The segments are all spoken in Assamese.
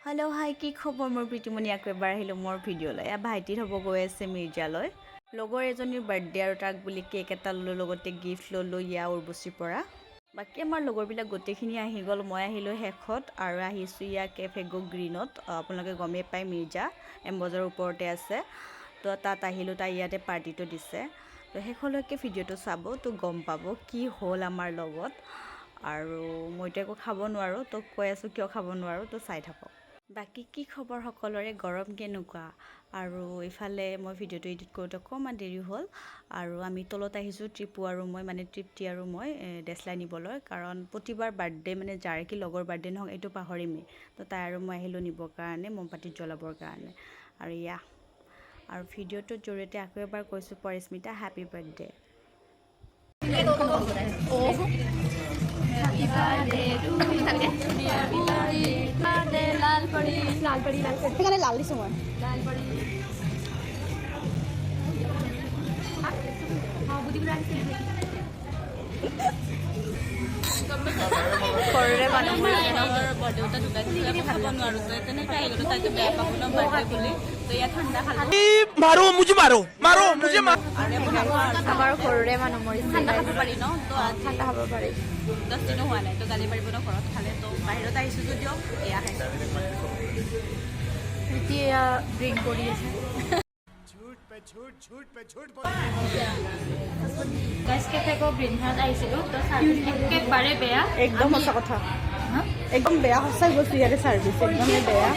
हेलो हाई की खबर मोर प्रीतिमणि आको एबार आहिलो मोर भिडिओ या भाइटिर हब गई आछे मिर्जालय लगर एजनीर बार्थडे और ताक बुली केक एटा ललो लगते गिफ्ट ललो या उर्बशीर परा बाकी आमार लगरबिलाक गोटेइखिनि आहि गल मैं आहिलो हेखत आरो आहिछु या केफे गो ग्रीनत आपनालोके गमे पाय मिर्जा एम बजार उपरते आछे तो तात आहिलो ता इयाते पार्टीটো दिसे तो हेखलके भिडिओটো चाबो तो गम पाबो कि हल आमार लगत आरो मइतो एको खाब নোৱাৰো तो কৈ আছো কিয় খাব নোৱাৰো तो চাই থাকক बाकी की खबर सकलोरे गरम केनेकुवा आरो इफाले मैं भिडिओটো एडिट करते अकमान देरी हल आरो आमी तलत आहिछु ट्रिपु आरो मैं माने तृप्ति आरो मैं डेसला निबलय कारण प्रतिबार बार्थडे माने जार की लगर बार्थडे নহক एटु पाहरिमे तो ताই आरो मैं आहिलो निबर कारणे मोमबाति जलाबर कारणे आरो या आरो भिडिओটো जरियते आको एबार কৈছো Parismita happy birthday Happy birthday to you. Happy birthday, लाल परी এখানে লাল দিছো মই লাল পরি হ্যাঁ বুদ্ধি করে আনছি করে বানো মাইনৰ বডিওটা দুটা দিলে খাব নোৱাৰো তো এনে খাই গলো তাইতো বেয়া পাব না বাৰ্থডে বুলি তো ইয়া ঠাণ্ডা খালো मारो मुझे আমাৰ ঘৰৰে মানুহ মৰি ঠাণ্ডা খাব পাৰি ন তো ঠাণ্ডা খাব পাৰি 10 দিন হোৱা নাই তো গালি পাৰিব ন ঘৰত খালে তো বাহিৰত আহিছো যদিও এয়া খাইছো এতিয়া ড্ৰিংক কৰি আছে गाइस कैफे को ग्रीन हाउस आइसिलो तो सर्विस एकेबारे बेया एकदम सच्चा কথা एकदम बेया सच्चाई বস্তু ইয়াৰে সাৰ্ভিস একদমই বেয়া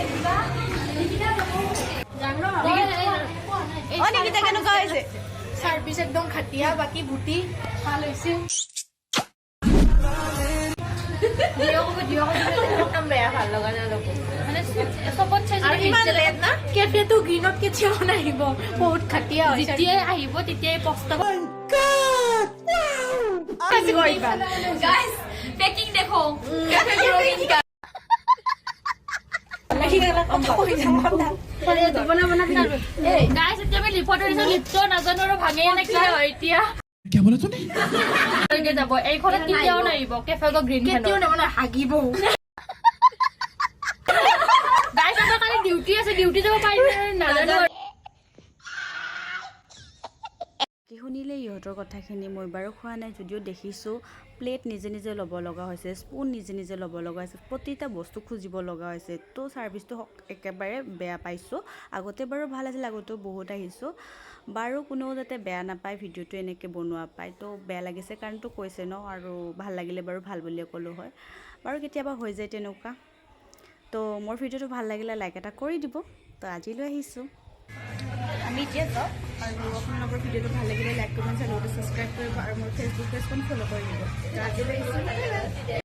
অ নিকিতা কেনেকুৱা হৈছে सर्विस एकदम खटिया बाकी भूटी ভাল হৈছে দিও একদম বেয়া ভাল লগা না লোক মানে সবত চাই আৰু ইমান লেট না কেফে তো গ্ৰীনত কে চিও নাহিব বহুত খটিয়া হৈছে যেতিয়া আহিব তেতিয়াই পস্তাব আজি কৰিবা गाइस पैकिंग देखो कैफे ग्रोइंग का गाइस এতিয়া আমি লিপটো দিছো লিপটো নাজানো ভাঙে না কি হয় এতিয়া क्या बोला तूने লৈকে যাব এইখনত কেতিয়াও নাহিব কেফে গো গ্ৰীণ কেতিয়াও না হাগিব গাইস আমাৰ কালি ডিউটি আছে ডিউটি যাব পাৰিম নাজানো কি শুনিলে ইহঁতৰ কথাখিনি মই বাৰু খোৱা নাই যদিও দেখিছোঁ প্লেট নিজে নিজে ল'ব লগা হৈছে স্পুন নিজে নিজে ল'ব লগা হৈছে প্ৰতিটা বস্তু খুজিব লগা হৈছে তো সাৰ্ভিসটো একেবাৰে বেয়া পাইছোঁ আগতে বাৰু ভাল আছিল আগতেও বহুত আহিছোঁ বাৰু কোনো যাতে বেয়া নাপায় ভিডিঅ'টো এনেকৈ বনোৱা পায় তো বেয়া লাগিছে কাৰণ তো কৈছে ন আৰু ভাল লাগিলে বাৰু ভাল বুলিয়ে ক'লো হয় বাৰু কেতিয়াবা হৈ যায় তেনেকুৱা তো মোৰ ভিডিঅ'টো ভাল লাগিলে লাইক এটা কৰি দিব তো আজিলৈ আহিছোঁ আমি এতিয়া যাওঁ আৰু আপোনালোকৰ ভিডিঅ'টো ভাল লাগিলে লাইক কমেণ্ট আৰু ছাবস্ক্ৰাইব কৰিব আৰু মোৰ ফেচবুক পেজখন ফ'ল' কৰি দিব আজিলৈ আহিছোঁ